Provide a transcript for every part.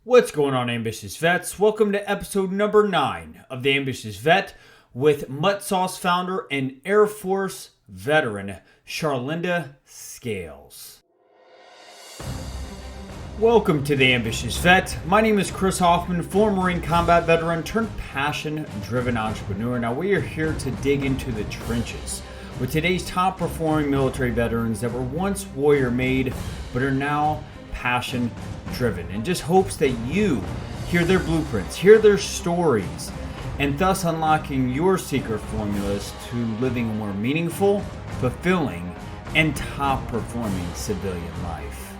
What's going on, Ambitious Vets? Welcome to episode number 9 of The Ambitious Vet with Mutt Sauce founder and Air Force veteran Charlenda Scales. Welcome to The Ambitious Vet. My name is Chris Hoffman, former Marine combat veteran turned passion-driven entrepreneur. Now we are here to dig into the trenches with today's top-performing military veterans that were once warrior-made but are now passion-driven, and just hopes that you hear their blueprints, hear their stories, and thus unlocking your secret formulas to living a more meaningful, fulfilling, and top-performing civilian life.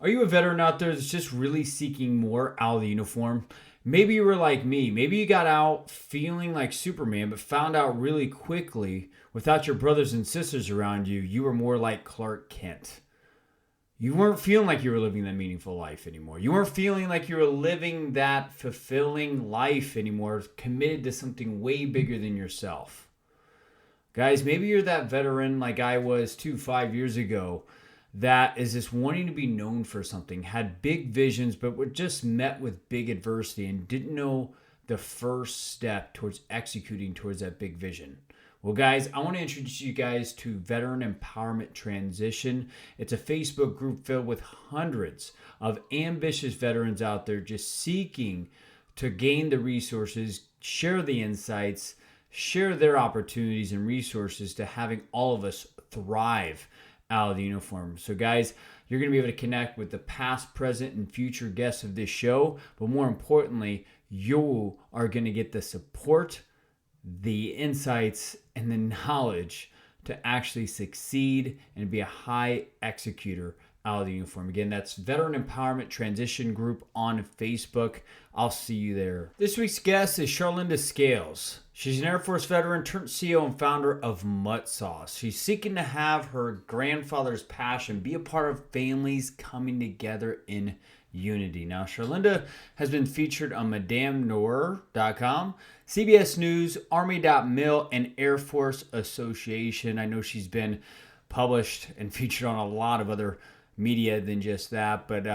Are you a veteran out there that's just really seeking more out of the uniform? Maybe you were like me. Maybe you got out feeling like Superman, but found out really quickly, without your brothers and sisters around you, you were more like Clark Kent. You weren't feeling like you were living that meaningful life anymore. You weren't feeling like you were living that fulfilling life anymore, committed to something way bigger than yourself. Guys, maybe you're that veteran like I was 5 years ago, that is just wanting to be known for something, had big visions, but were just met with big adversity and didn't know the first step towards executing towards that big vision. Well, guys, I want to introduce you guys to Veteran Empowerment Transition. It's a Facebook group filled with hundreds of ambitious veterans out there just seeking to gain the resources, share the insights, share their opportunities and resources to having all of us thrive out of the uniform. So guys, you're going to be able to connect with the past, present, and future guests of this show, but more importantly, you are going to get the support, the insights, and the knowledge to actually succeed and be a high executor out of the uniform. Again, that's Veteran Empowerment Transition Group on Facebook. I'll see you there. This week's guest is Charlenda Scales. She's an Air Force veteran turned CEO and founder of Mutt Sauce. She's seeking to have her grandfather's passion be a part of families coming together in unity. Now, Charlenda has been featured on MadameNoir.com, CBS News, Army.mil, and Air Force Association. I know she's been published and featured on a lot of other media than just that, but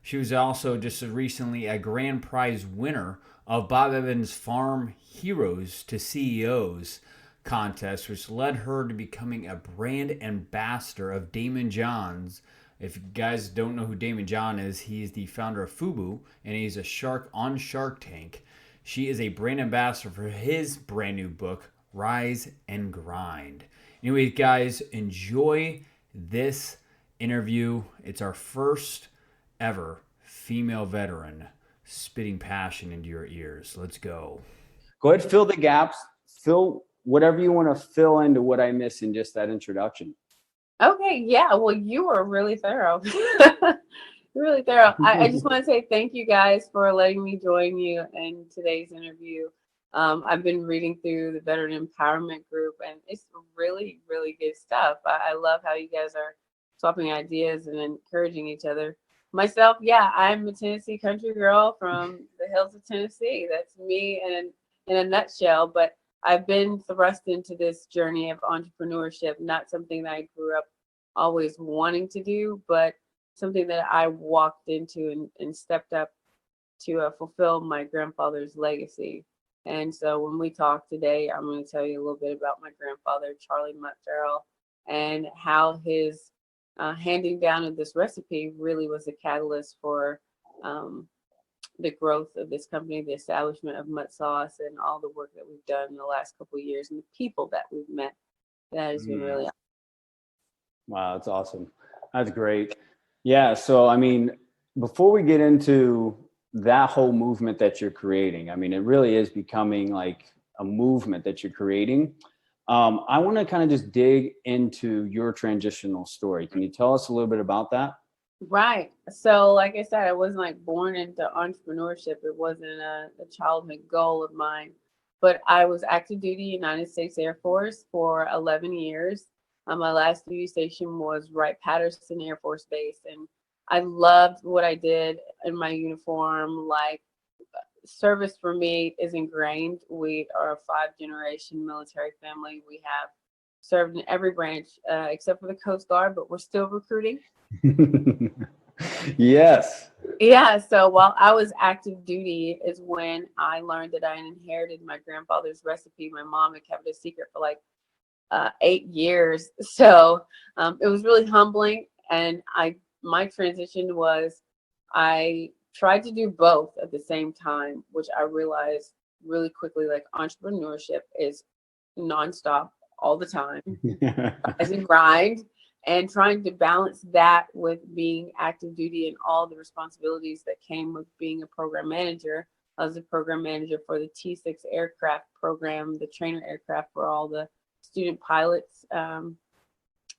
she was also just recently a grand prize winner of Bob Evans' Farm Heroes to CEOs contest, which led her to becoming a brand ambassador of Daymond John's. If you guys don't know who Daymond John is, he's the founder of FUBU, and he's a shark on Shark Tank. She is a brand ambassador for his brand new book, Rise and Grind. Anyway, guys, enjoy this interview. It's our first ever female veteran spitting passion into your ears. Let's go. Go ahead, fill the gaps, fill whatever you want to fill into what I missed in just that introduction. Okay, yeah, well, you were really thorough. Really thorough. I just want to say thank you guys for letting me join you in today's interview. I've been reading through the Veteran Empowerment Group, and it's really, really good stuff. I love how you guys are swapping ideas and encouraging each other. Myself, yeah, I'm a Tennessee country girl from the hills of Tennessee. That's me in a nutshell. But I've been thrust into this journey of entrepreneurship, not something that I grew up always wanting to do, but something that I walked into and stepped up to fulfill my grandfather's legacy. And so when we talk today, I'm going to tell you a little bit about my grandfather, Charlie Mutt Farrell, and how his handing down of this recipe really was a catalyst for the growth of this company, the establishment of Mutt Sauce, and all the work that we've done in the last couple of years, and the people that we've met. That has been really awesome. Wow, that's awesome. That's great. Yeah, so I mean, before we get into that whole movement that you're creating, I mean, it really is becoming like a movement that you're creating. I want to kind of just dig into your transitional story. Can you tell us a little bit about that? Right. So like I said, I wasn't like born into entrepreneurship. It wasn't a childhood goal of mine, but I was active duty United States Air Force for 11 years. My last duty station was Wright-Patterson Air Force Base, and I loved what I did in my uniform. Like service for me is ingrained. We are a 5-generation military family. We have served in every branch except for the Coast Guard, but we're still recruiting. Yes. Yeah, so while I was active duty is when I learned that I inherited my grandfather's recipe. My mom had kept it a secret for like 8 years. So it was really humbling. And my transition was I tried to do both at the same time, which I realized really quickly, like entrepreneurship is nonstop all the time, as in grind, and trying to balance that with being active duty and all the responsibilities that came with being a program manager. I was a program manager for the T6 aircraft program, the trainer aircraft for all the student pilots. And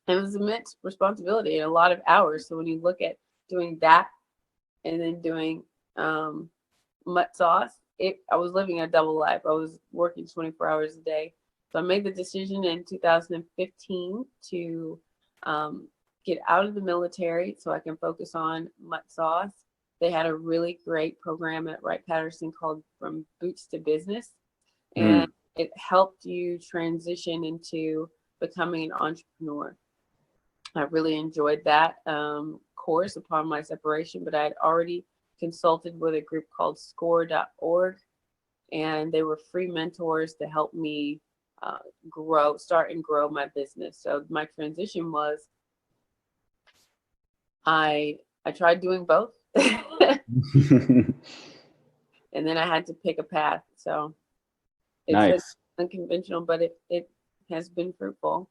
it was immense responsibility and a lot of hours. So when you look at doing that and then doing mutt sauce, I was living a double life. I was working 24 hours a day. So I made the decision in 2015 to get out of the military so I can focus on mutt sauce. They had a really great program at Wright-Patterson called From Boots to Business. And it helped you transition into becoming an entrepreneur. I really enjoyed that course upon my separation, but I had already consulted with a group called score.org, and they were free mentors to help me start and grow my business. So my transition was I tried doing both. And then I had to pick a path. So it's Nice. unconventional, but it has been fruitful.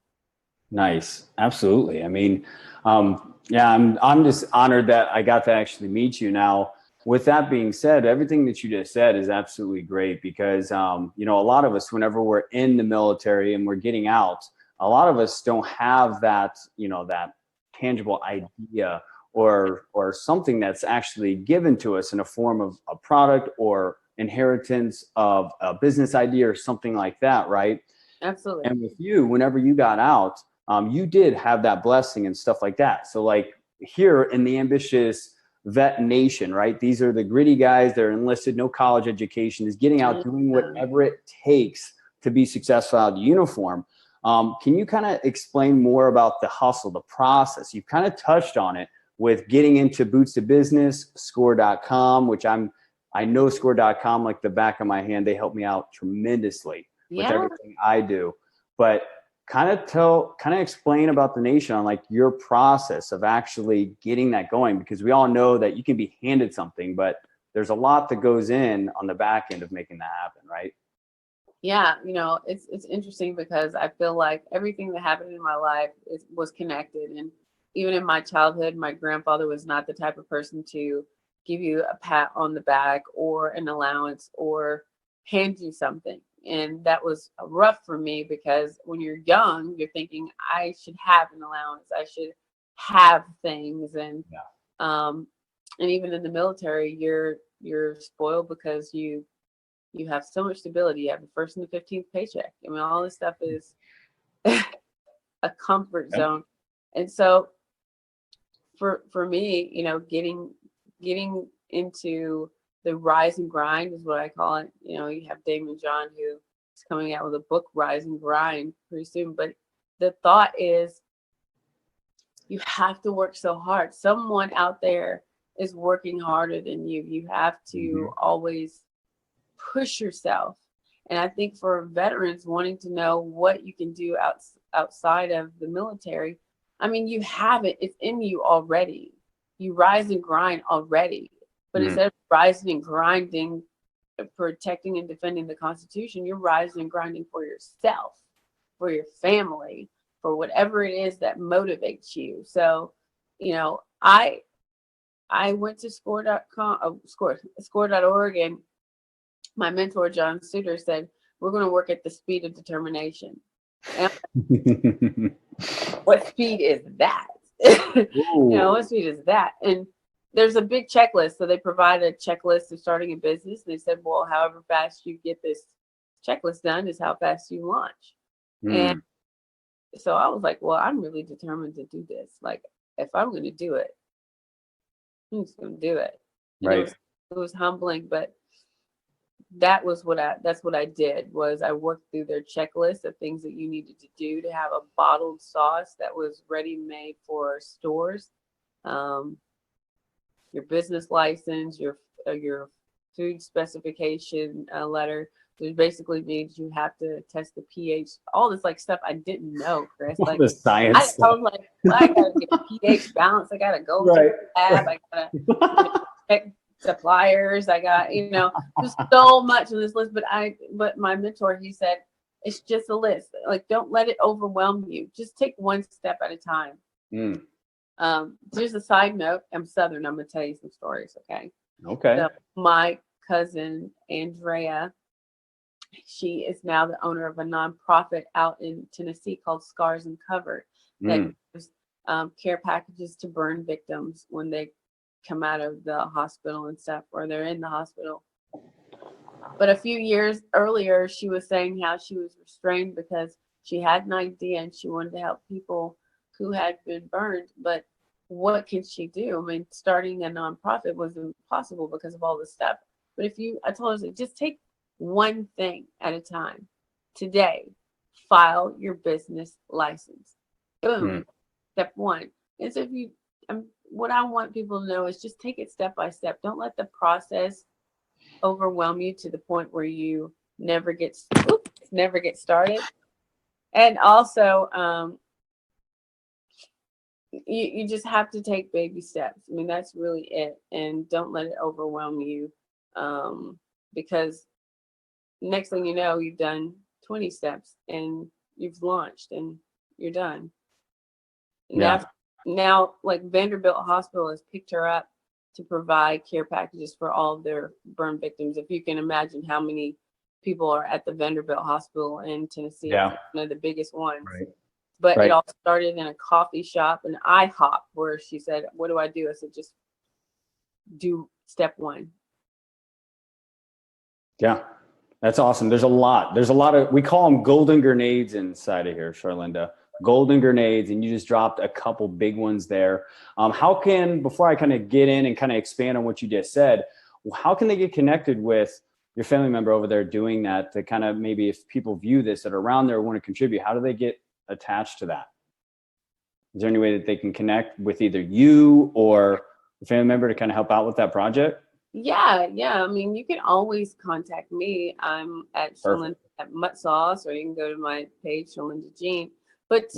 Nice. Absolutely. I mean, yeah, I'm just honored that I got to actually meet you. Now, with that being said, everything that you just said is absolutely great because, you know, a lot of us, whenever we're in the military and we're getting out, a lot of us don't have that, you know, that tangible idea or something that's actually given to us in a form of a product or inheritance of a business idea or something like that, right? Absolutely. And with you, whenever you got out, you did have that blessing and stuff like that. So like here in the ambitious vet nation, right? These are the gritty guys that are enlisted, no college education, is getting out, doing whatever it takes to be successful out of the uniform. Can you kind of explain more about the hustle, the process? You've kind of touched on it with getting into Boots to Business, score.com, which I know score.com like the back of my hand. They help me out tremendously with everything I do. But kind of explain about the nation on like your process of actually getting that going, because we all know that you can be handed something, but there's a lot that goes in on the back end of making that happen, right? Yeah, you know, it's interesting because I feel like everything that happened in my life was connected. And even in my childhood, my grandfather was not the type of person to give you a pat on the back or an allowance or hand you something. And that was rough for me because when you're young, you're thinking I should have an allowance, I should have things, and even in the military, you're spoiled because you have so much stability. You have the first and the 15th paycheck. I mean, all this stuff is a comfort zone. And so for me, you know, getting into the rise and grind is what I call it. You know, you have Damon John who is coming out with a book, Rise and Grind, pretty soon. But the thought is you have to work so hard. Someone out there is working harder than you. You have to always push yourself. And I think for veterans wanting to know what you can do outside of the military, I mean, you have it. It's in you already. You rise and grind already. But instead of rising and grinding, protecting and defending the Constitution, you're rising and grinding for yourself, for your family, for whatever it is that motivates you. So, you know, I went to score.org, and my mentor, John Suter, said, we're going to work at the speed of determination. And what speed is that? You know, what speed is that? And there's a big checklist. So they provide a checklist of starting a business. They said, well, however fast you get this checklist done is how fast you launch. And so I was like, well, I'm really determined to do this. Like, if I'm going to do it, I'm just going to do it. And right. It was humbling, but that's what I did was I worked through their checklist of things that you needed to do to have a bottled sauce that was ready made for stores. Your business license, your food specification letter, which basically means you have to test the pH, all this like stuff I didn't know, Chris. All Like the science I stuff. was like, well, I gotta get a pH balance. I gotta go to Right. the lab. I gotta check suppliers. I got, there's so much on this list. But my mentor, he said, it's just a list. Like, don't let it overwhelm you. Just take one step at a time. Just a side note. I'm Southern. I'm gonna tell you some stories. Okay. Okay. So my cousin Andrea, she is now the owner of a nonprofit out in Tennessee called Scars Uncovered that gives care packages to burn victims when they come out of the hospital and stuff, or they're in the hospital. But a few years earlier, she was saying how she was restrained because she had an idea and she wanted to help people who had been burned. But what can she do? I mean, starting a nonprofit was impossible because of all this stuff. But I told her, just take one thing at a time. Today, file your business license. Boom. Step one. And so what I want people to know is just take it step by step. Don't let the process overwhelm you to the point where you never get started. And also, you just have to take baby steps. I mean, that's really it. And don't let it overwhelm you, because next thing you know, you've done 20 steps and you've launched and you're done. Yeah. Now, like Vanderbilt Hospital has picked her up to provide care packages for all of their burn victims. If you can imagine how many people are at the Vanderbilt Hospital in Tennessee, it's one of the biggest ones. Right. But it all started in a coffee shop, an IHOP, where she said, "What do I do?" I said, "Just do step one." Yeah, that's awesome. There's a lot of, we call them golden grenades inside of here, Charlynda. Golden grenades, and you just dropped a couple big ones there. Before I kind of get in and kind of expand on what you just said, how can they get connected with your family member over there doing that, to kind of, maybe if people view this that are around there want to contribute, how do they get attached to that? Is there any way that they can connect with either you or a family member to kind of help out with that project? Yeah. I mean, you can always contact me. I'm at Charlenda at Mutt Sauce, or you can go to my page, Charlenda Jean. But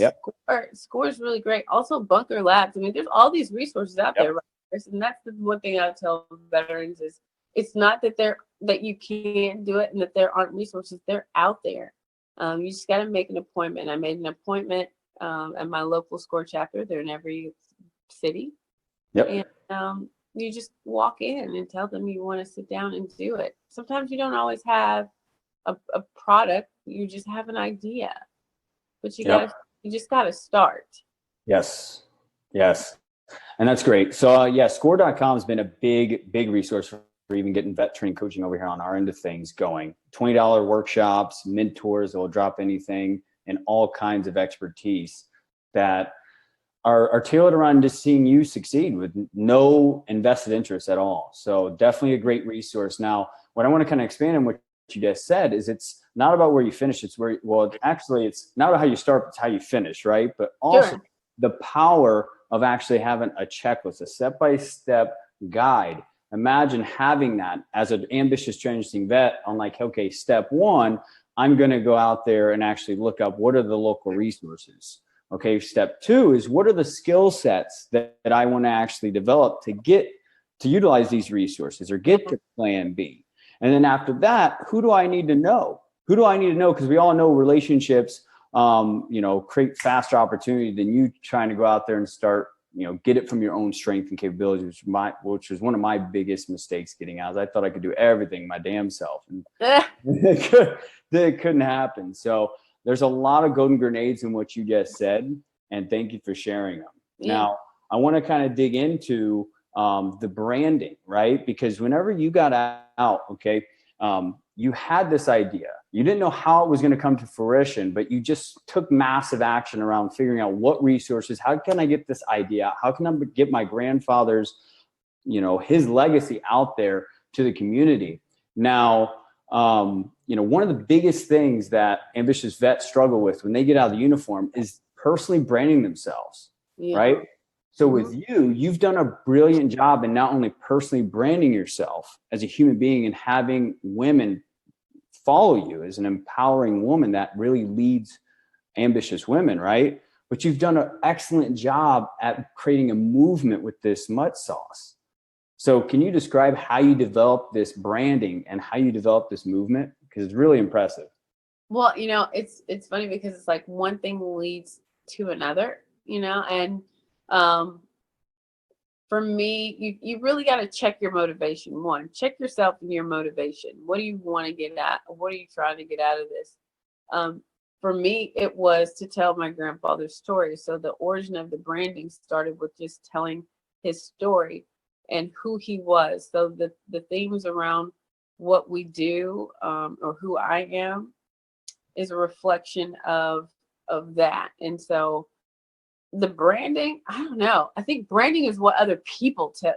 Score is really great. Also, Bunker Labs. I mean, there's all these resources out there, right? And that's the one thing I tell veterans is, it's not that you can't do it and that there aren't resources. They're out there. You just got to make an appointment. I made an appointment at my local Score chapter. They're in every city. And you just walk in and tell them you want to sit down and do it. Sometimes you don't always have a product. You just have an idea. But you just got to start. Yes. And that's great. So score.com has been a big resource for even getting vet training coaching over here on our end of things going. $20 workshops, mentors that will drop anything, and all kinds of expertise that are tailored around just seeing you succeed with no invested interest at all. So definitely a great resource. Now, what I want to kind of expand on what you just said is, it's not about where you finish. It's it's not about how you start, it's how you finish, right? But also the power of actually having a checklist, a step-by-step guide. Imagine having that as an ambitious transitioning vet on, like, okay, step one, I'm going to go out there and actually look up what are the local resources. Okay, step two is, what are the skill sets that I want to actually develop to get to utilize these resources or get to plan B. And then after that, who do I need to know? Because we all know relationships, create faster opportunity than you trying to go out there and start, get it from your own strength and capabilities, which was one of my biggest mistakes getting out. I thought I could do everything my damn self, and it couldn't happen. So there's a lot of golden grenades in what you just said, and thank you for sharing them. Yeah. Now, I want to kind of dig into the branding, right? Because whenever you got out, you had this idea. You didn't know how it was going to come to fruition, but you just took massive action around figuring out what resources, how can I get this idea out? How can I get my grandfather's, his legacy out there to the community? Now, One of the biggest things that ambitious vets struggle with when they get out of the uniform is personally branding themselves, right? So with you've done a brilliant job in not only personally branding yourself as a human being and having women follow you as an empowering woman that really leads ambitious women, right? But you've done an excellent job at creating a movement with this mud sauce. So can you describe how you developed this branding and how you developed this movement? Because it's really impressive. Well, it's funny because it's like one thing leads to another, and for me, you really got to check your motivation. One, check yourself and your motivation. What do you want to get at? What are you trying to get out of this? For me, it was to tell my grandfather's story. So the origin of the branding started with just telling his story and who he was. So the themes around what we do, or who I am, is a reflection of that. And so the branding, I don't know. I think branding is what other people tell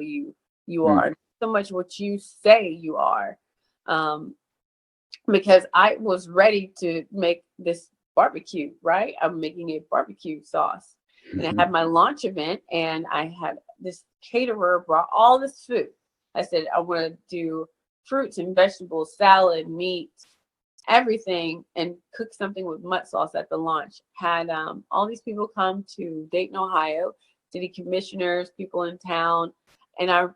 you you are, not so much what you say you are. Because I was ready to make this barbecue, right? I'm making a barbecue sauce. And I had my launch event, and I had this caterer brought all this food. I said, I want to do fruits and vegetables, salad, meat, everything, and cook something with mud sauce at the launch. Had all these people come to Dayton, Ohio, city commissioners, people in town. And I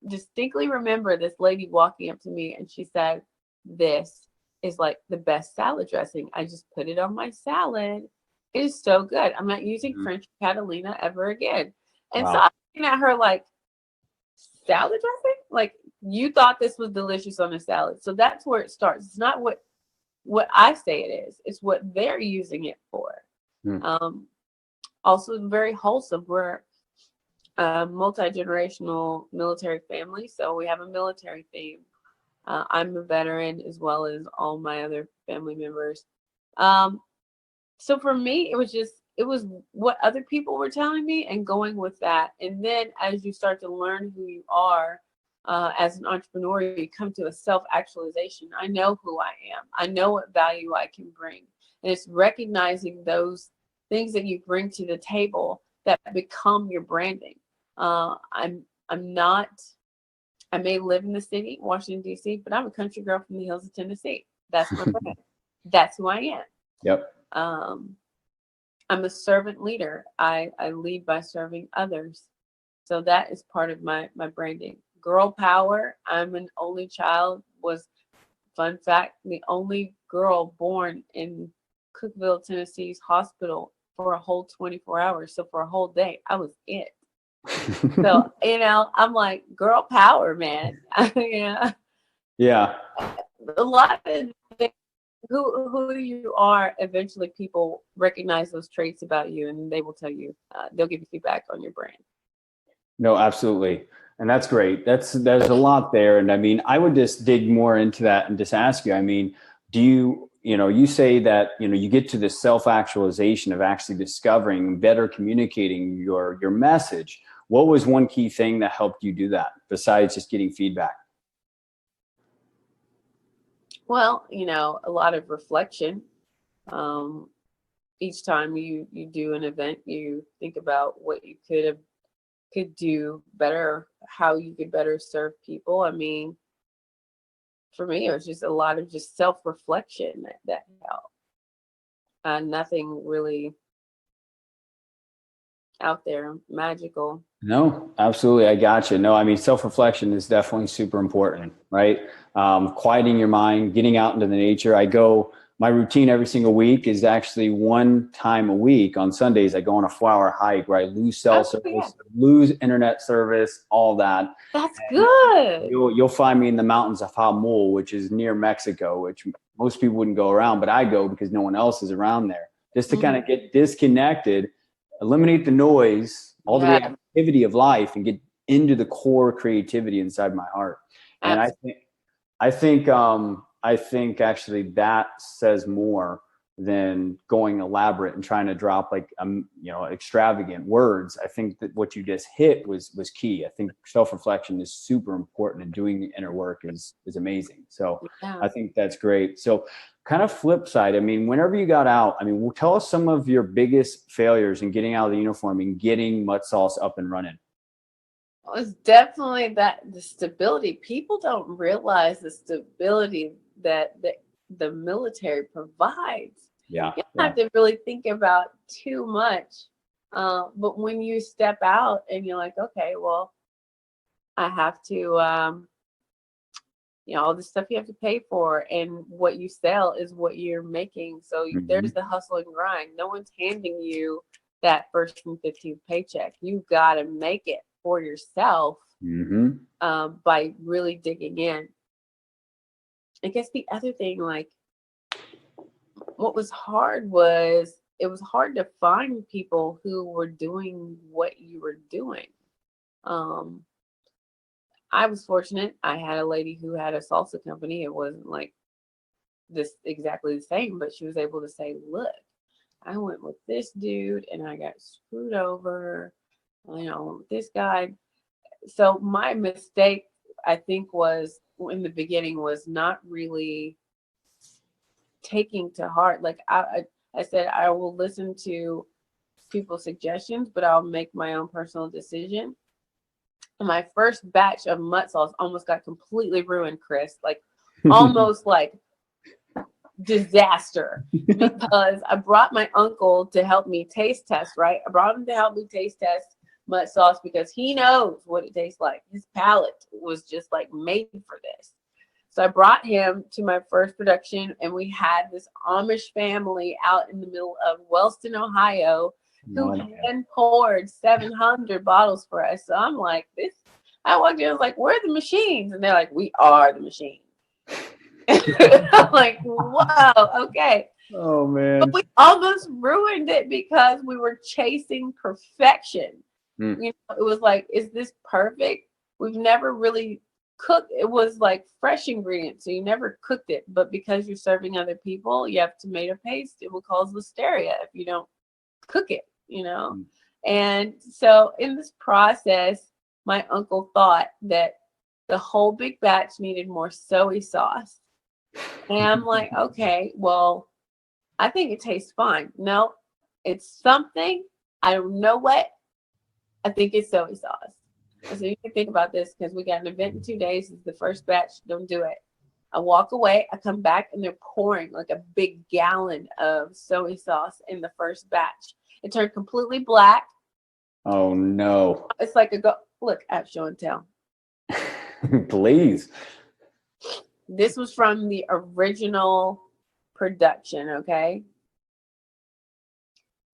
distinctly remember this lady walking up to me, and she said, "This is like the best salad dressing. I just put it on my salad. It is so good. I'm not using French Catalina ever again." And so I'm looking at her like, salad dressing? Like, you thought this was delicious on a salad. So that's where it starts. It's not what I say it is. It's what they're using it for. Also very wholesome. We're a multi-generational military family. So we have a military theme. I'm a veteran as well as all my other family members. So for me, it was what other people were telling me and going with that. And then as you start to learn who you are as an entrepreneur, you come to a self-actualization. I know who I am. I know what value I can bring. And it's recognizing those things that you bring to the table that become your branding. I may live in the city, Washington, D.C., but I'm a country girl from the hills of Tennessee. That's my brand. That's who I am. Yep. I'm a servant leader. I lead by serving others. So that is part of my branding. Girl power. I'm an only child. Fun fact, the only girl born in Cookeville, Tennessee's hospital for a whole 24 hours. So for a whole day, I was it. So, I'm like, girl power, man. Yeah. A lot of things, who you are, eventually people recognize those traits about you, and they will tell you, they'll give you feedback on your brand. No, absolutely. And that's great. There's a lot there. And I mean, I would just dig more into that and just ask you, I mean, do you say that, you get to this self-actualization of actually discovering, better communicating your message. What was one key thing that helped you do that besides just getting feedback? Well, a lot of reflection. Each time you do an event, you think about what you could do better, how you could better serve people. I mean, for me, it was just a lot of just self-reflection that helped. Nothing really out there magical. No, absolutely. I got you. No, I mean, self-reflection is definitely super important, right? Quieting your mind, getting out into the nature. My routine every single week is actually one time a week on Sundays. I go on a 4-hour hike where I lose cell service, lose internet service, all that. That's good. You'll find me in the mountains of Hamul, which is near Mexico, which most people wouldn't go around, but I go because no one else is around there. Just to kind of get disconnected, eliminate the noise, all the reactivity of life, and get into the core creativity inside my heart. And I think actually that says more than going elaborate and trying to drop like, extravagant words. I think that what you just hit was key. I think self-reflection is super important, and doing the inner work is amazing. So I think that's great. So kind of flip side, I mean, whenever you got out, I mean, tell us some of your biggest failures in getting out of the uniform and getting Mud Sauce up and running. It's definitely the stability. People don't realize the stability that the military provides. Yeah. You don't have to really think about too much. But when you step out and you're like, okay, well, I have to, all the stuff you have to pay for, and what you sell is what you're making. So there's the hustle and grind. No one's handing you that first and 15th paycheck. You got to make it for yourself by really digging in. I guess the other thing, like, what was hard was it was hard to find people who were doing what you were doing. I was fortunate. I had a lady who had a salsa company. It wasn't like this exactly the same, but she was able to say, look, I went with this dude and I got screwed over, this guy. So my mistake, I think, was in the beginning was not really taking to heart. Like I said, I will listen to people's suggestions, but I'll make my own personal decision. And my first batch of mud sauce almost got completely ruined, Chris. Like almost like disaster, because I brought my uncle to help me taste test, right? I brought him to help me taste test mud sauce because he knows what it tastes like. His palate was just like made for this. So I brought him to my first production, and we had this Amish family out in the middle of Wellston, Ohio, who hand poured 700 bottles for us. So I'm like, I walked in, I was like, where are the machines? And they're like, we are the machine. I'm like, wow, okay. Oh, man. But we almost ruined it because we were chasing perfection. It was like, is this perfect? We've never really cooked. It was like fresh ingredients, so you never cooked it. But because you're serving other people, you have tomato paste. It will cause listeria if you don't cook it, And so in this process, my uncle thought that the whole big batch needed more soy sauce. And I'm like, okay, well, I think it tastes fine. No, it's something. I don't know what. I think it's soy sauce. So you can think about this, because we got an event in 2 days. It's the first batch. Don't do it. I walk away. I come back, and they're pouring like a big gallon of soy sauce in the first batch. It turned completely black. Oh, no. It's like look, I have show and tell. Please. This was from the original production, okay?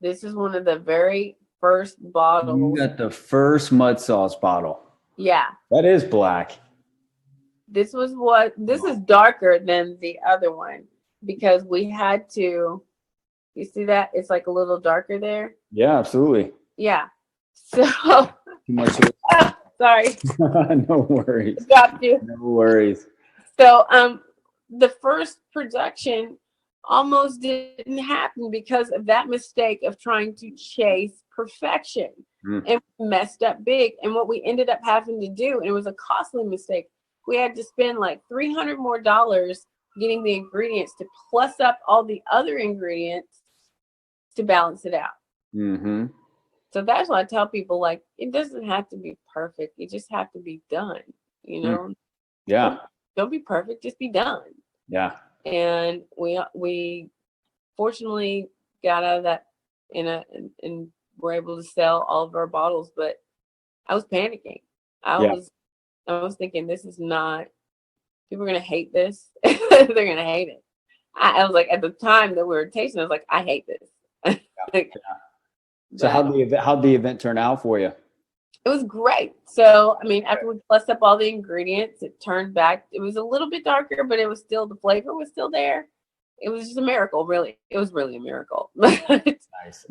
This is one of the very first bottles. You got the first mud sauce bottle. Yeah. That is black. This is darker than the other one, because we had to, you see that? It's like a little darker there. Yeah, absolutely. Yeah. So, Too much. sorry. No worries. Dropped you. No worries. So, the first production almost didn't happen because of that mistake of trying to chase perfection, and messed up big. And what we ended up having to do, and it was a costly mistake, we had to spend like $300 more getting the ingredients to plus up all the other ingredients to balance it out. So that's why I tell people, like, it doesn't have to be perfect. You just have to be done, Yeah. Don't be perfect, just be done. Yeah. And we fortunately got out of that and were able to sell all of our bottles, but I was panicking. I was thinking, this is not, people are gonna hate this. They're gonna hate it. I was like, at the time that we were tasting, I was like, I hate this. So how'd the event turn out for you? It was great. So, I mean, after we plussed up all the ingredients, it turned back. It was a little bit darker, but it was still, the flavor was still there. It was just a miracle, really. It was really a miracle. Nice.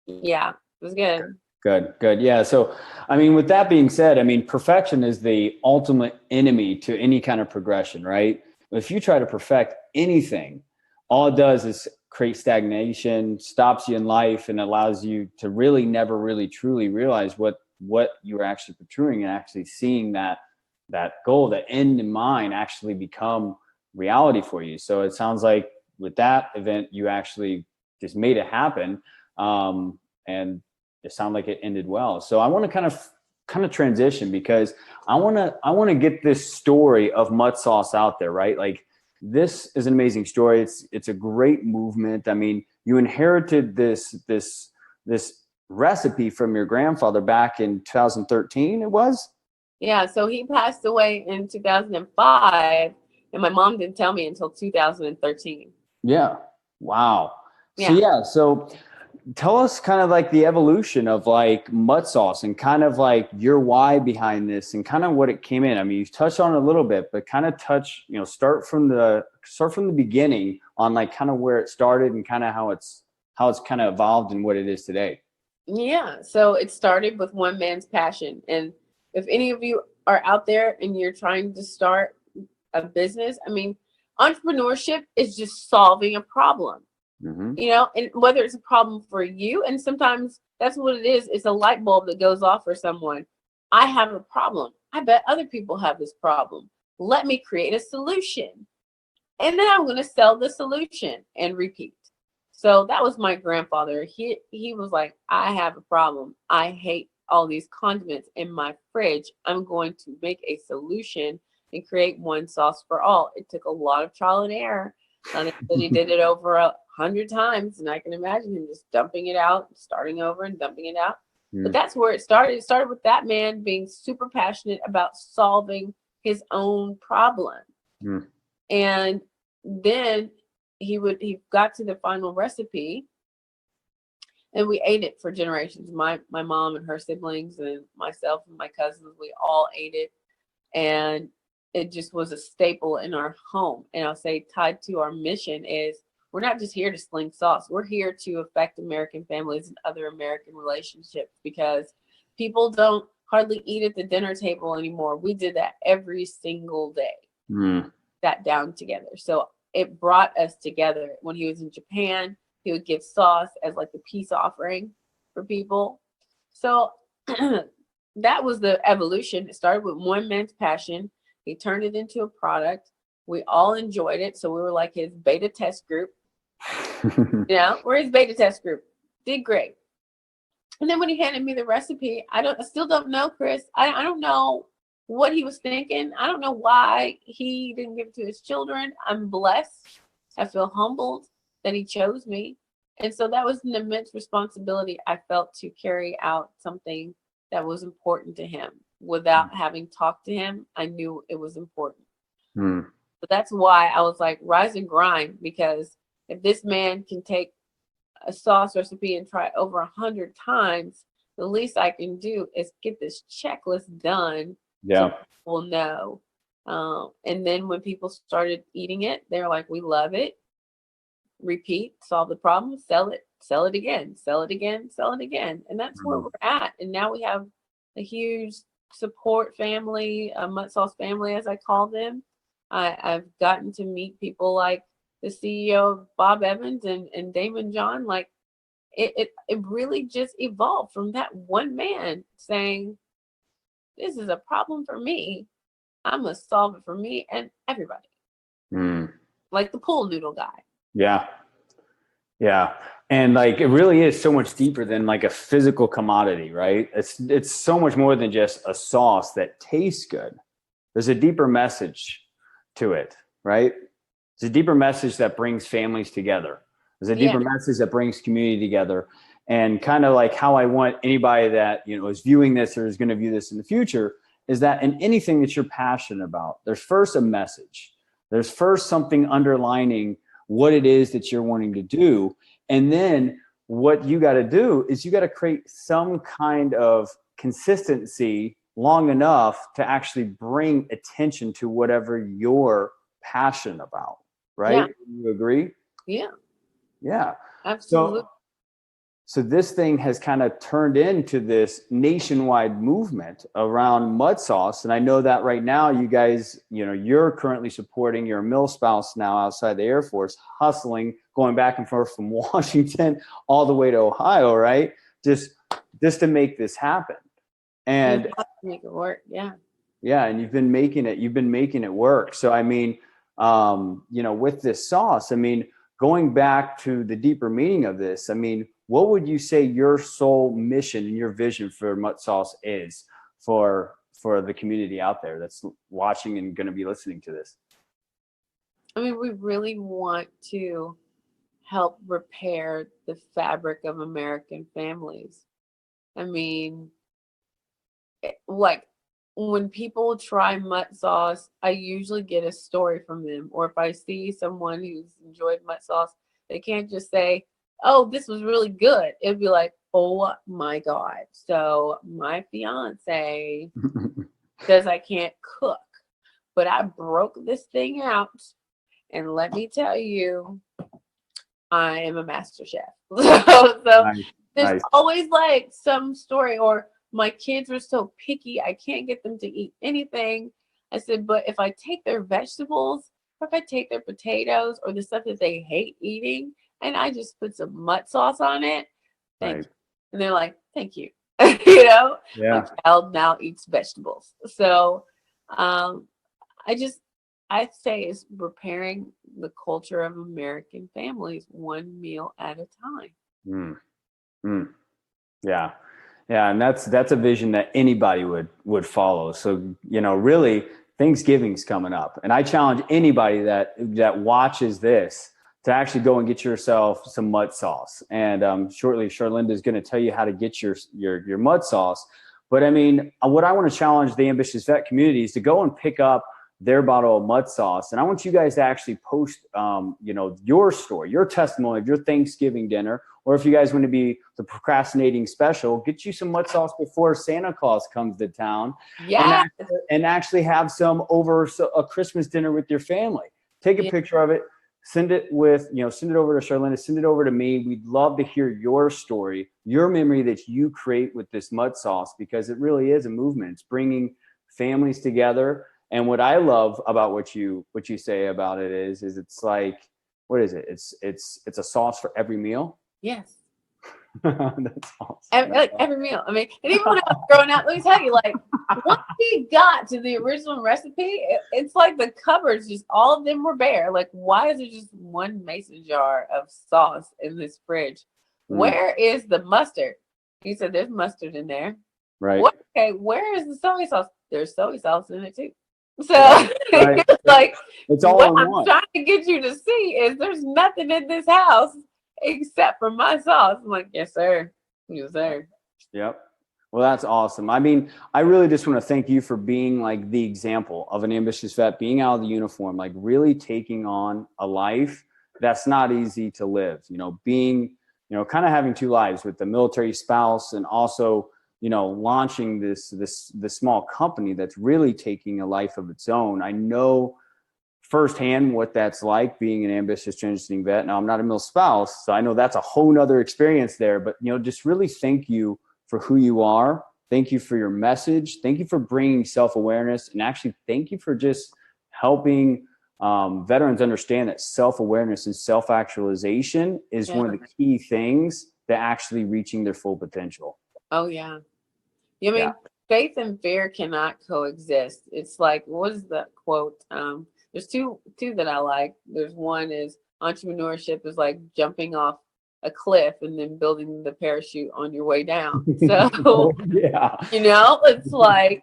Yeah, it was good. Good. Yeah. So, I mean, with that being said, I mean, perfection is the ultimate enemy to any kind of progression, right? If you try to perfect anything, all it does is create stagnation, stops you in life, and allows you to really never really truly realize what you were actually pursuing, and actually seeing that goal, that end in mind, actually become reality for you. So it sounds like with that event, you actually just made it happen, and it sounded like it ended well. So I want to kind of transition, because I want to get this story of mud sauce out there, right? Like, this is an amazing story. It's a great movement. I mean, you inherited this recipe from your grandfather back in 2013, it was? Yeah, so he passed away in 2005, and my mom didn't tell me until 2013. Yeah. Wow. Yeah. So tell us kind of like the evolution of like mud sauce, and kind of like your why behind this, and kind of what it came in. I mean, you've touched on it a little bit, but kind of start from the beginning on like kind of where it started, and kind of how it's kind of evolved and what it is today. Yeah, so it started with one man's passion. And if any of you are out there and you're trying to start a business, I mean, entrepreneurship is just solving a problem. Mm-hmm. And whether it's a problem for you, and sometimes that's what it is. It's a light bulb that goes off for someone. I have a problem. I bet other people have this problem. Let me create a solution. And then I'm going to sell the solution and repeat. So that was my grandfather. He was like, I have a problem. I hate all these condiments in my fridge. I'm going to make a solution and create one sauce for all. It took a lot of trial and error. And he did it over 100 times, and I can imagine him just dumping it out, starting over and dumping it out. But that's where it started. It started with that man being super passionate about solving his own problem. And then he got to the final recipe, and we ate it for generations. My mom and her siblings and myself and my cousins, we all ate it. And it just was a staple in our home. And I'll say, tied to our mission is, we're not just here to sling sauce. We're here to affect American families and other American relationships, because people don't hardly eat at the dinner table anymore. We did that every single day, sat down together. So it brought us together. When he was in Japan, he would give sauce as like the peace offering for people. So that was the evolution. It started with one man's passion. He turned it into a product. We all enjoyed it. So we were like his beta test group. We're his beta test group. Did great. And then when he handed me the recipe, I still don't know, Chris. I don't know what he was thinking. I don't know why he didn't give it to his children. I'm blessed. I feel humbled that he chose me. And so that was an immense responsibility I felt, to carry out something that was important to him. Without having talked to him, I knew it was important. But that's why I was like, rise and grind, because if this man can take a sauce recipe and try it over 100 times, the least I can do is get this checklist done. Yeah. So people know. And then when people started eating it, they're like, we love it. Repeat, solve the problem, sell it again, sell it again, sell it again. And that's where we're at. And now we have a huge support family, a mud sauce family, as I call them. I've gotten to meet people like the CEO of Bob Evans and Damon John. Like it really just evolved from that one man saying, this is a problem for me. I'm going to solve it for me and everybody. Like the pool noodle guy. Yeah. Yeah. And like, it really is so much deeper than like a physical commodity, right? It's so much more than just a sauce that tastes good. There's a deeper message to it, right? There's a deeper message that brings families together. There's a deeper message that brings community together. And kind of like how I want anybody that, is viewing this or is going to view this in the future, is that in anything that you're passionate about, there's first a message. There's first something underlining what it is that you're wanting to do. And then what you got to do is you got to create some kind of consistency long enough to actually bring attention to whatever you're passionate about, right? Yeah. You agree? Yeah. Yeah. Absolutely. So this thing has kind of turned into this nationwide movement around mud sauce. And I know that right now you guys, you're currently supporting your mill spouse now outside the Air Force, hustling, going back and forth from Washington all the way to Ohio, right? Just to make this happen. And you have to make it work. Yeah. Yeah. And you've been making it work. So, I mean, with this sauce, I mean, going back to the deeper meaning of this, I mean, what would you say your sole mission and your vision for Mutt Sauce is for the community out there that's watching and going to be listening to this? I mean, we really want to help repair the fabric of American families. I mean, like when people try Mutt Sauce, I usually get a story from them. Or if I see someone who's enjoyed Mutt Sauce, they can't just say, oh, this was really good. It'd be like, oh my God. So my fiance says I can't cook, but I broke this thing out. And let me tell you, I am a master chef. So there's always like some story, or my kids are so picky, I can't get them to eat anything. I said, but if I take their vegetables, or if I take their potatoes, or the stuff that they hate eating, and I just put some Mutt Sauce on it, thank you. And they're like, thank you. Yeah. My child now eats vegetables. So I say it's repairing the culture of American families one meal at a time. Yeah. Yeah. And that's a vision that anybody would follow. So, really Thanksgiving's coming up, and I challenge anybody that watches this to actually go and get yourself some Mutt Sauce. And shortly, Charlynda is going to tell you how to get your Mutt Sauce. But I mean, what I want to challenge the Ambitious Vet community is to go and pick up their bottle of Mutt Sauce. And I want you guys to actually post, your story, your testimony of your Thanksgiving dinner. Or if you guys want to be the procrastinating special, get you some Mutt Sauce before Santa Claus comes to town. Yeah. And actually have some over a Christmas dinner with your family. Take a picture of it. Send it over to Charlynda, send it over to me. We'd love to hear your story, your memory that you create with this Mutt Sauce, because it really is a movement. It's bringing families together. And what I love about what you say about it is it's like, what is it? It's a sauce for every meal. Yes. That's awesome. Every meal. I mean, and even when I was growing up, let me tell you, like, once we got to the original recipe, it's like the cupboards, just all of them were bare. Like, why is there just one mason jar of sauce in this fridge? Where is the mustard? He said, there's mustard in there. Right. Okay, where is the soy sauce? There's soy sauce in it too. So it's like, it's all what in I'm one. trying to get you to see is there's nothing in this house except for my sauce. I'm like, yes, sir. Yes, sir. Yep. Well, that's awesome. I mean, I really just want to thank you for being like the example of an ambitious vet, being out of the uniform, like really taking on a life that's not easy to live, being, kind of having two lives with the military spouse, and also, launching this small company that's really taking a life of its own. I know firsthand what that's like being an ambitious transitioning vet. Now, I'm not a mil spouse, so I know that's a whole nother experience there, but just really thank you for who you are. Thank you for your message. Thank you for bringing self-awareness, and actually thank you for just helping veterans understand that self-awareness and self-actualization is one of the key things to actually reaching their full potential. Oh yeah. I mean, faith and fear cannot coexist. It's like, what is the quote? There's two that I like. There's one is entrepreneurship is like jumping off a cliff and then building the parachute on your way down. So, it's like,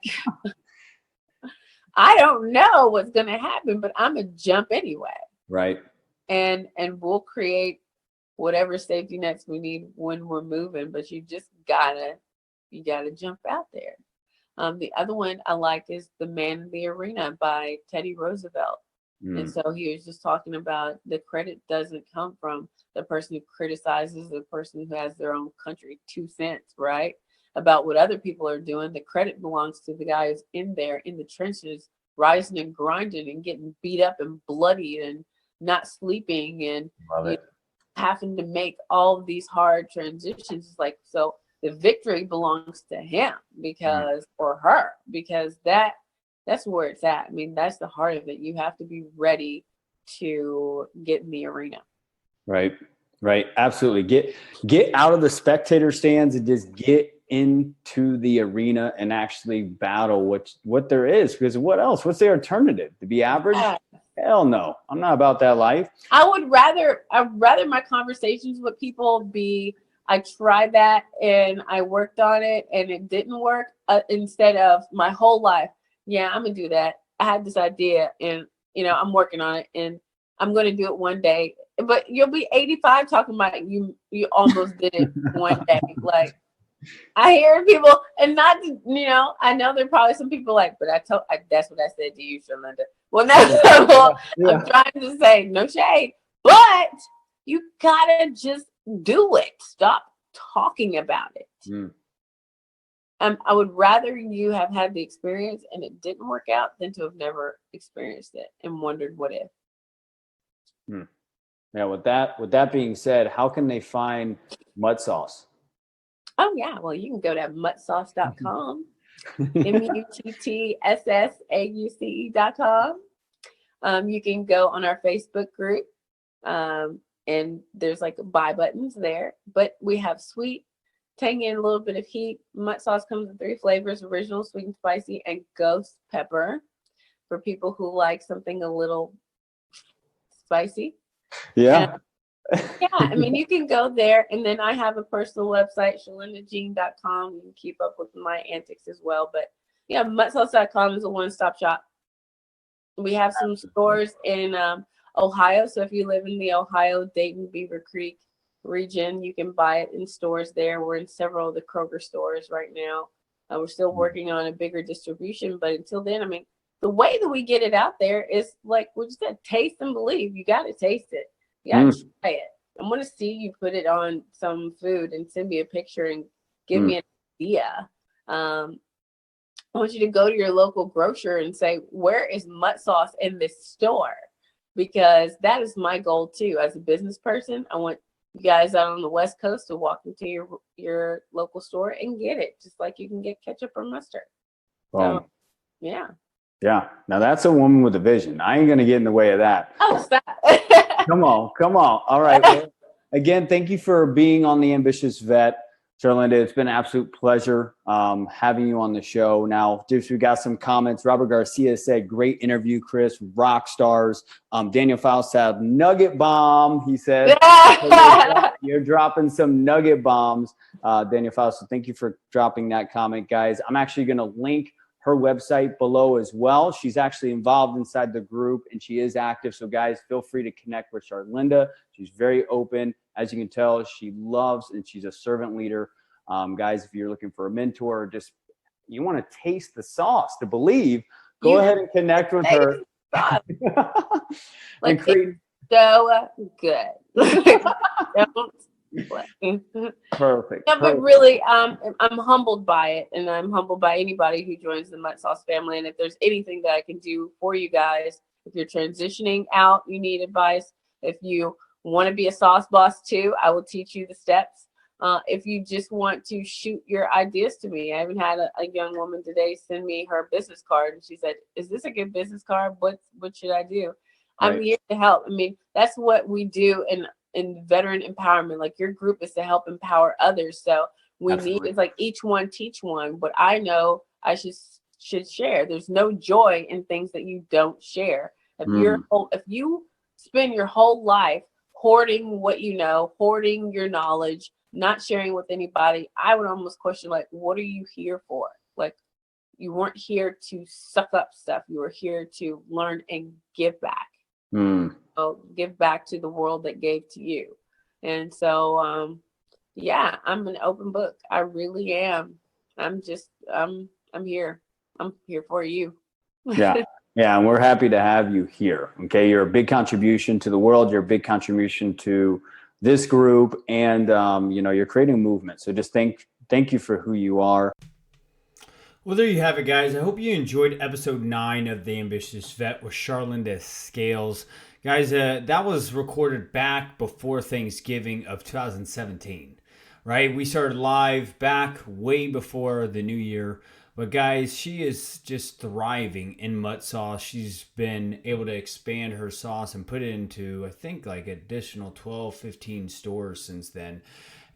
I don't know what's going to happen, but I'm going to jump anyway. Right. And we'll create whatever safety nets we need when we're moving, but you gotta jump out there. The other one I like is The Man in the Arena by Teddy Roosevelt. And so he was just talking about the credit doesn't come from the person who criticizes the person who has their own country 2 cents, right? About what other people are doing. The credit belongs to the guy who's in there in the trenches, rising and grinding and getting beat up and bloodied and not sleeping and having to make all of these hard transitions. It's like, so the victory belongs to him because, or her, because that's where it's at. I mean, that's the heart of it. You have to be ready to get in the arena. Right. Absolutely. Get out of the spectator stands and just get into the arena and actually battle what there is. Because what else? What's the alternative? To be average? Yeah. Hell no. I'm not about that life. I'd rather my conversations with people be, I tried that and I worked on it and it didn't work, instead of my whole life. Yeah, I'm gonna do that. I had this idea and I'm working on it and I'm gonna do it one day. But you'll be 85 talking about you almost did it one day. Like, I hear people, and not, I know there are probably some people like, but that's what I said to you, Charlynda. Well, no, yeah. I'm trying to say no shade, but you gotta just do it. Stop talking about it. I would rather you have had the experience and it didn't work out than to have never experienced it and wondered what if. Yeah. With that being said, how can they find Mutt Sauce? Oh yeah, well you can go to muttsauce.com, muttsauce.com. You can go on our Facebook group, and there's like buy buttons there. But we have sweet, tangy, and a little bit of heat. Mutt sauce comes in 3 flavors: original, sweet and spicy, and ghost pepper. For people who like something a little spicy. Yeah. Yeah, I mean, you can go there, and then I have a personal website, charlendagene.com. You can keep up with my antics as well. But yeah, muttsauce.com is a one-stop shop. We have some stores in Ohio, so if you live in the Ohio, Dayton, Beaver Creek region, you can buy it in stores there. We're in several of the Kroger stores right now. We're still working on a bigger distribution, but until then, I mean, the way that we get it out there is like we just said, taste and believe. You got to taste it. You got to try it. I want to see you put it on some food and send me a picture and give me an idea. I want you to go to your local grocer and say, where is Mutt Sauce in this store? Because that is my goal too. As a business person, I want you guys out on the West Coast to walk into your local store and get it, just like you can get ketchup or mustard. So, yeah. Yeah. Now that's a woman with a vision. I ain't going to get in the way of that. Oh, stop. Come on. All right. Well, again, thank you for being on The Ambitious Vet. Charlynda, it's been an absolute pleasure having you on the show. Now, we got some comments. Robert Garcia said, great interview, Chris. Rock stars. Daniel Faust said, nugget bomb, he said. You're dropping some nugget bombs. Daniel Faust, so thank you for dropping that comment, guys. I'm actually going to link her website below as well. She's actually involved inside the group and she is active. So guys, feel free to connect with Charlynda. She's very open. As you can tell, she loves and she's a servant leader. Guys, if you're looking for a mentor, or just you want to taste the sauce to believe, go ahead and connect with her. Like, so good. Perfect. Yeah, but really, I'm humbled by it, and I'm humbled by anybody who joins the Mutt Sauce family. And if there's anything that I can do for you guys, if you're transitioning out, you need advice. If you want to be a sauce boss too, I will teach you the steps. If you just want to shoot your ideas to me, I even had a young woman today send me her business card, and she said, "Is this a good business card? What should I do?" Right. I'm here to help. I mean, that's what we do in veteran empowerment. Like, your group is to help empower others. So we need, it's like each one teach one. What I know I should share. There's no joy in things that you don't share. If you spend your whole life hoarding what you know, hoarding your knowledge, not sharing with anybody, I would almost question, like, what are you here for? Like, you weren't here to suck up stuff. You were here to learn and give back. So give back to the world that gave to you. And so, yeah, I'm an open book. I really am. I'm here. I'm here for you. Yeah. Yeah. And we're happy to have you here. Okay. You're a big contribution to the world. You're a big contribution to this group, and, you're creating a movement. So just thank you for who you are. Well, there you have it, guys. I hope you enjoyed episode 9 of The Ambitious Vet with Charlenda Scales. Guys, that was recorded back before Thanksgiving of 2017, right? We started live back way before the new year. But guys, she is just thriving in mutt sauce. She's been able to expand her sauce and put it into, I think, like additional 12, 15 stores since then.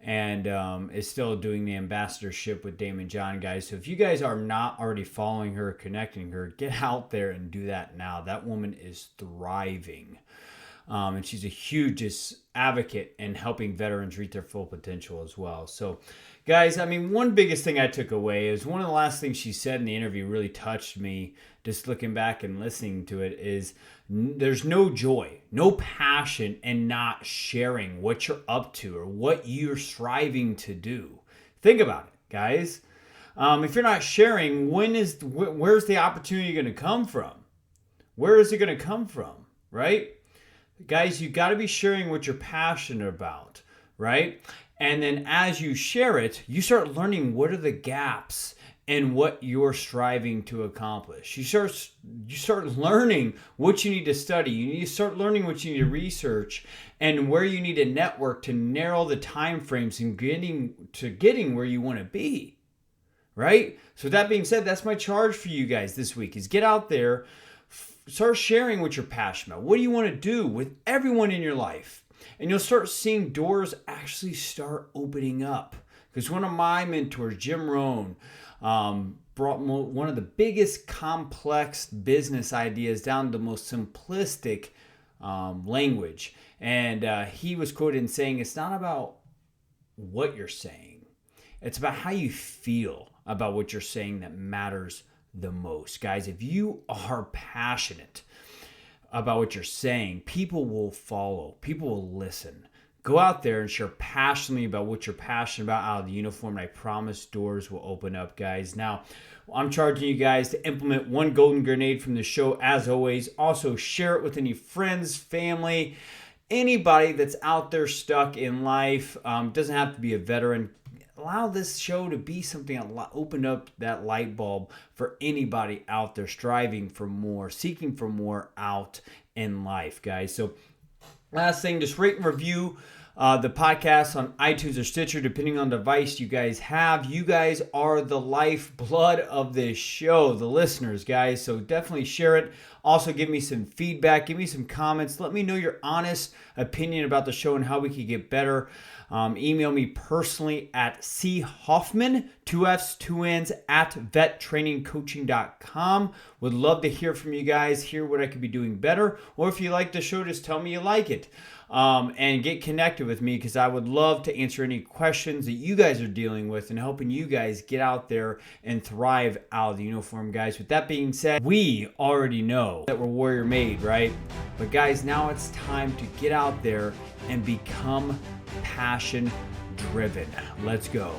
And is still doing the ambassadorship with Damon John, guys. So if you guys are not already following her, connecting her, get out there and do that now. That woman is thriving. And she's a huge advocate in helping veterans reach their full potential as well. So, guys, I mean, one biggest thing I took away is one of the last things she said in the interview really touched me, just looking back and listening to it, is there's no joy, no passion in not sharing what you're up to or what you're striving to do. Think about it, guys. If you're not sharing, where's the opportunity going to come from? Where is it going to come from, right? Guys, you got to be sharing what you're passionate about, right? And then as you share it, you start learning what are the gaps in what you're striving to accomplish. You start learning what you need to study. You need to start learning what you need to research and where you need to network to narrow the time frames and getting where you want to be, right? So that being said, that's my charge for you guys this week is get out there, start sharing what you're passionate about. What do you want to do with everyone in your life? And you'll start seeing doors actually start opening up. Because one of my mentors, Jim Rohn, brought one of the biggest complex business ideas down to the most simplistic language. And he was quoted in saying, it's not about what you're saying. It's about how you feel about what you're saying that matters the most. Guys, if you are passionate about what you're saying, people will follow, people will listen. Go out there and share passionately about what you're passionate about out of the uniform, and I promise doors will open up, guys. Now, I'm charging you guys to implement one golden grenade from the show as always. Also, share it with any friends, family, anybody that's out there stuck in life. Doesn't have to be a veteran. Allow this show to be something that opened up that light bulb for anybody out there striving for more, seeking for more out in life, guys. So last thing, just rate and review the podcast on iTunes or Stitcher, depending on the device you guys have. You guys are the lifeblood of this show, the listeners, guys. So definitely share it. Also, give me some feedback. Give me some comments. Let me know your honest opinion about the show and how we can get better. Email me personally at choffman, 2 F's, 2 N's, at vettrainingcoaching.com. Would love to hear from you guys, hear what I could be doing better. Or if you like the show, just tell me you like it. And get connected with me because I would love to answer any questions that you guys are dealing with and helping you guys get out there and thrive out of the uniform, guys. With that being said, we already know that we're warrior made, right? But guys, now it's time to get out there and become passion driven. Let's go.